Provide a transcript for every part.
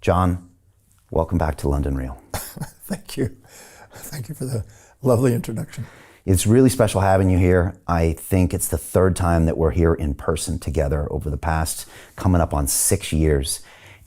John, welcome back to London Real. Thank you. Thank you for the lovely introduction. It's really special having you here. I think it's the third time that we're here in person together over the past, coming up on 6 years.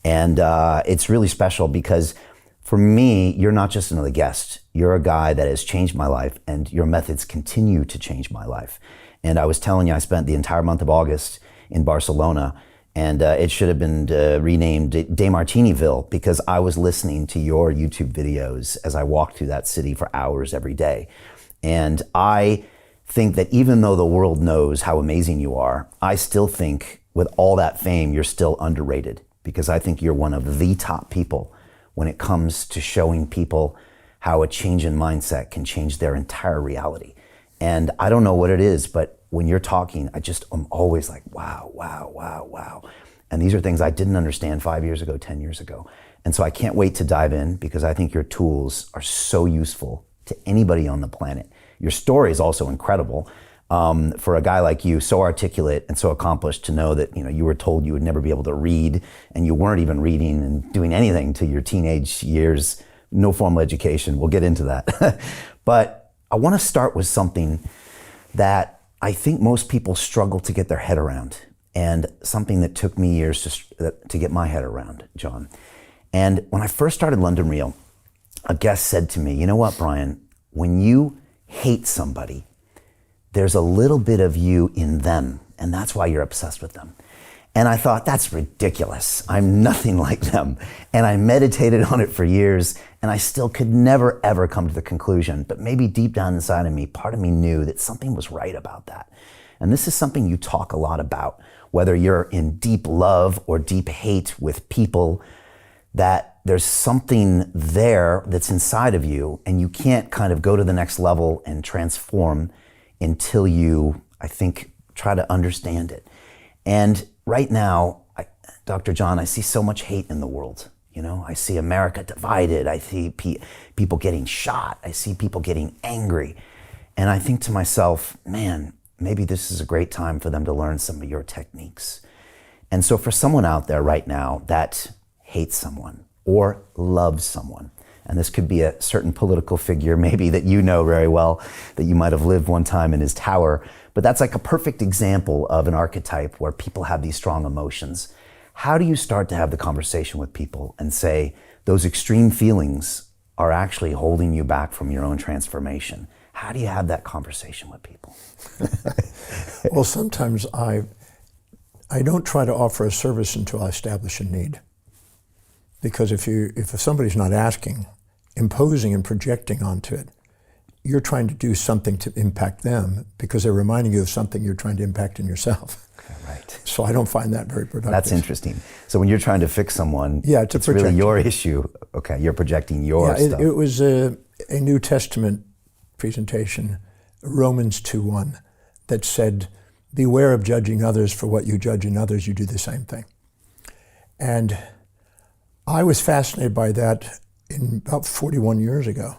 And it's really special because for me, you're not just another guest. You're a guy that has changed my life, and your methods continue to change my life. And I was telling you, I spent the entire month of August in Barcelona, and it should have been renamed Demartiniville because I was listening to your YouTube videos as I walked through that city for hours every day. And I think that even though the world knows how amazing you are, I still think with all that fame, you're still underrated because I think you're one of the top people when it comes to showing people how a change in mindset can change their entire reality. And I don't know what it is, but when you're talking, I'm always like, wow, wow, wow, wow. And these are things I didn't understand 5 years ago, 10 years ago. And so I can't wait to dive in because I think your tools are so useful to anybody on the planet. Your story is also incredible. For a guy like you, so articulate and so accomplished, to know that you were told you would never be able to read, and you weren't even reading and doing anything to your teenage years, no formal education. We'll get into that. But I want to start with something that I think most people struggle to get their head around, and something that took me years to get my head around, John. And when I first started London Real, a guest said to me, you know what, Brian, when you hate somebody, there's a little bit of you in them, and that's why you're obsessed with them. And I thought, that's ridiculous. I'm nothing like them. And I meditated on it for years, and I still could never, ever come to the conclusion. But maybe deep down inside of me, part of me knew that something was right about that. And this is something you talk a lot about, whether you're in deep love or deep hate with people, that there's something there that's inside of you, and you can't kind of go to the next level and transform until you, I think, try to understand it. And right now, Dr. John, I see so much hate in the world. I see America divided. I see people getting shot. I see people getting angry. And I think to myself, man, maybe this is a great time for them to learn some of your techniques. And so for someone out there right now that hates someone or loves someone, and this could be a certain political figure maybe that you know very well, that you might have lived one time in his tower, but that's like a perfect example of an archetype where people have these strong emotions. How do you start to have the conversation with people and say, those extreme feelings are actually holding you back from your own transformation? How do you have that conversation with people? Well, sometimes I don't try to offer a service until I establish a need. Because if somebody's not asking, imposing and projecting onto it, you're trying to do something to impact them because they're reminding you of something you're trying to impact in yourself. Right. So I don't find that very productive. That's interesting. So when you're trying to fix someone, it's project. really your issue. Okay, you're projecting your stuff. It was a New Testament presentation, Romans 2:1, that said, beware of judging others, for what you judge in others, you do the same thing. And I was fascinated by that about 41 years ago.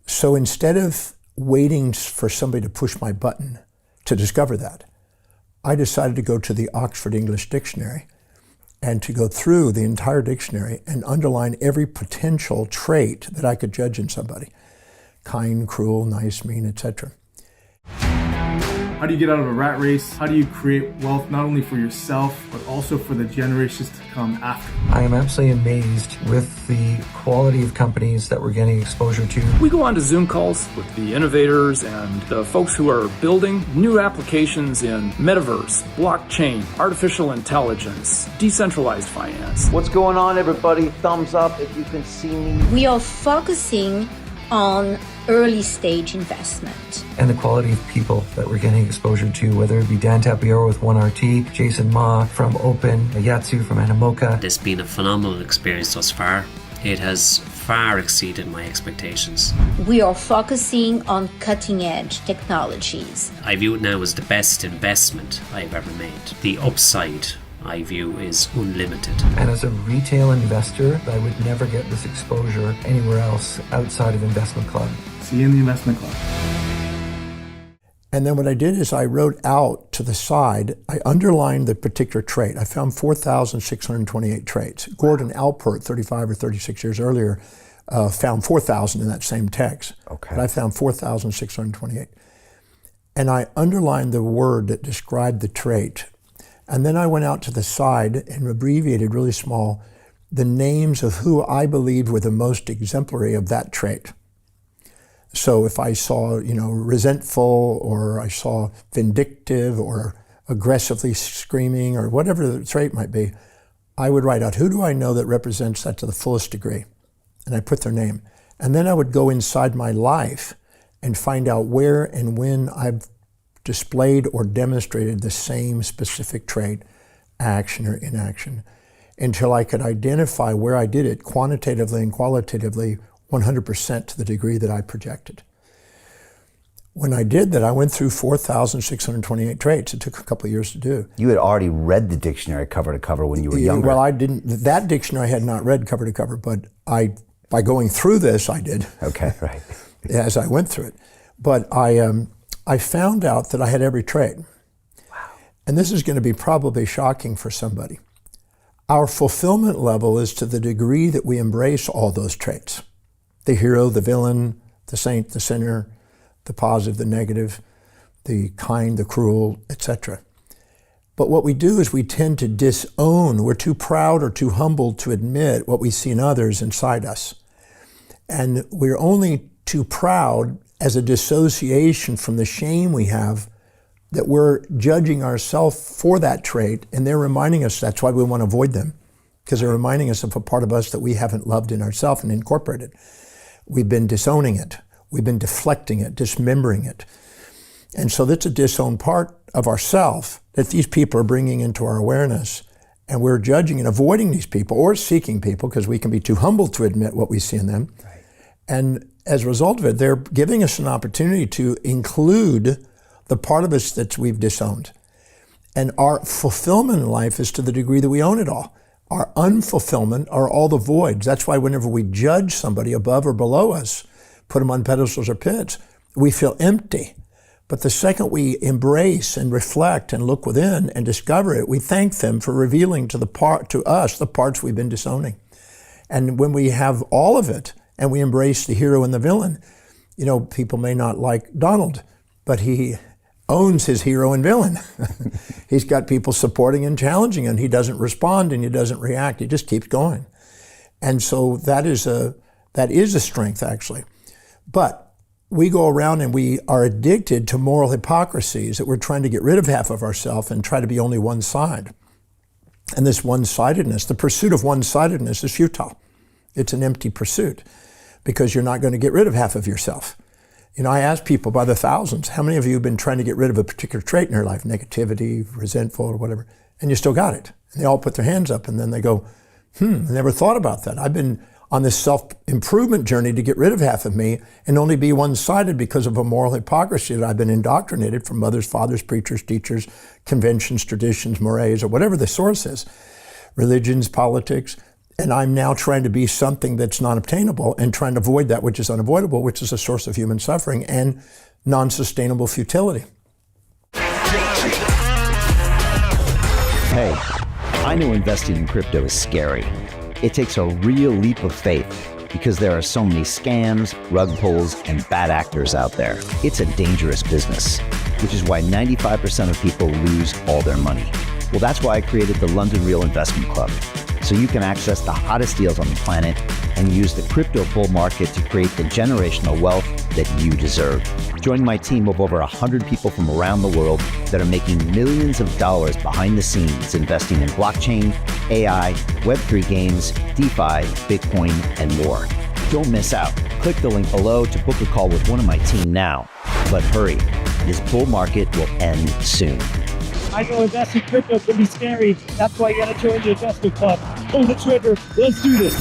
So instead of waiting for somebody to push my button to discover that, I decided to go to the Oxford English Dictionary and to go through the entire dictionary and underline every potential trait that I could judge in somebody. Kind, cruel, nice, mean, etc. How do you get out of a rat race? How do you create wealth not only for yourself, but also for the generations to come after? I am absolutely amazed with the quality of companies that we're getting exposure to. We go on to Zoom calls with the innovators and the folks who are building new applications in metaverse, blockchain, artificial intelligence, decentralized finance. What's going on, everybody? Thumbs up if you can see me. We are focusing on early stage investment. And the quality of people that we're getting exposure to, whether it be Dan Tapiero with 1RT, Jason Ma from Open, Yatsu from Animoca. It's been a phenomenal experience thus far. It has far exceeded my expectations. We are focusing on cutting edge technologies. I view it now as the best investment I've ever made. The upside, I view, is unlimited. And as a retail investor, I would never get this exposure anywhere else outside of Investment Club. See you in the Investment Club. And then what I did is I wrote out to the side, I underlined the particular trait. I found 4,628 traits. Gordon Alpert, 35 or 36 years earlier, found 4,000 in that same text. Okay. But I found 4,628. And I underlined the word that described the trait. And then I went out to the side and abbreviated really small the names of who I believed were the most exemplary of that trait. So if I saw, resentful, or I saw vindictive, or aggressively screaming, or whatever the trait might be, I would write out, who do I know that represents that to the fullest degree? And I put their name. And then I would go inside my life and find out where and when I've displayed or demonstrated the same specific trait, action or inaction, until I could identify where I did it quantitatively and qualitatively 100% to the degree that I projected. When I did that, I went through 4,628 traits. It took a couple of years to do. You had already read the dictionary cover to cover when you were younger. Well, I didn't. That dictionary I had not read cover to cover, but by going through this, I did. Okay, right. As I went through it. But I found out that I had every trait. Wow. And this is going to be probably shocking for somebody. Our fulfillment level is to the degree that we embrace all those traits. The hero, the villain, the saint, the sinner, the positive, the negative, the kind, the cruel, etc. But what we do is we tend to disown. We're too proud or too humble to admit what we see in others inside us. And we're only too proud as a dissociation from the shame we have that we're judging ourselves for that trait, and they're reminding us that's why we want to avoid them, because they're reminding us of a part of us that we haven't loved in ourselves and incorporated. We've been disowning it. We've been deflecting it, dismembering it. And so that's a disowned part of ourself that these people are bringing into our awareness. And we're judging and avoiding these people or seeking people because we can be too humble to admit what we see in them. Right. And as a result of it, they're giving us an opportunity to include the part of us that we've disowned. And our fulfillment in life is to the degree that we own it all. Our unfulfillment are all the voids. That's why whenever we judge somebody above or below us, put them on pedestals or pits, we feel empty. But the second we embrace and reflect and look within and discover it, we thank them for revealing to us the parts we've been disowning. And when we have all of it and we embrace the hero and the villain, people may not like Donald, but he owns his hero and villain. He's got people supporting and challenging, and he doesn't respond and he doesn't react. He just keeps going. And so that is a strength, actually. But we go around and we are addicted to moral hypocrisies that we're trying to get rid of half of ourselves and try to be only one side. And this one-sidedness, the pursuit of one-sidedness is futile. It's an empty pursuit because you're not going to get rid of half of yourself. I ask people by the thousands, how many of you have been trying to get rid of a particular trait in your life, negativity, resentful, or whatever, and you still got it? And they all put their hands up and then they go, I never thought about that. I've been on this self-improvement journey to get rid of half of me and only be one-sided because of a moral hypocrisy that I've been indoctrinated from mothers, fathers, preachers, teachers, conventions, traditions, mores, or whatever the source is, religions, politics. And I'm now trying to be something that's non-obtainable and trying to avoid that which is unavoidable, which is a source of human suffering and non-sustainable futility. Hey, I know investing in crypto is scary. It takes a real leap of faith because there are so many scams, rug pulls, and bad actors out there. It's a dangerous business, which is why 95% of people lose all their money. Well, that's why I created the London Real Investment Club, so you can access the hottest deals on the planet and use the crypto bull market to create the generational wealth that you deserve. Join my team of over 100 people from around the world that are making millions of dollars behind the scenes investing in blockchain, AI, Web3 games, DeFi, Bitcoin, and more. Don't miss out. Click the link below to book a call with one of my team now. But hurry, this bull market will end soon. I know investing in crypto can be scary. That's why you gotta join the investment club. Pull the trigger. Let's do this.